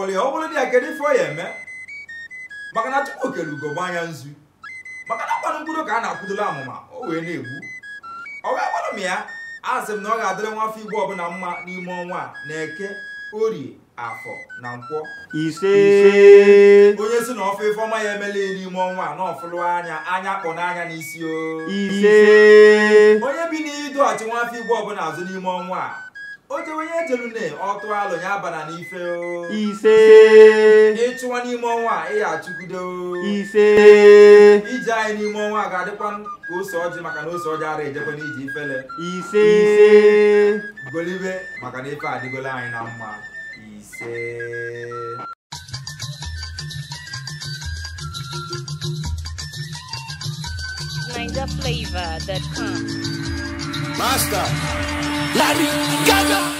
Only all the academy for him, Makana to go by Yanzu. Makana Budo Gana Pudulama, oh, we knew. Oh, I want me, as if no other one fee bob and amma, ni monwa, neke, ori, afo, nampo. Iseeeeee. Oh, yes, no favor for my MLA, ni monwa, no follow Anya Ponanya Nisio. Iseeeeee. Oh, you be need to at one fee bob and as any monwa. Oh, the way you do, or to all Yabana Nifo. Iseeeeee. Each one in monwa, Chukudo. Iseeeeee. Ija ni monwa, got the one go soldier, Macano soldier, Japanese fella. Iseeeeee. Golive, Macanefa, the Gola in Amma. Iseeeeee. NigerFlavor.com. Master Larry Gaga.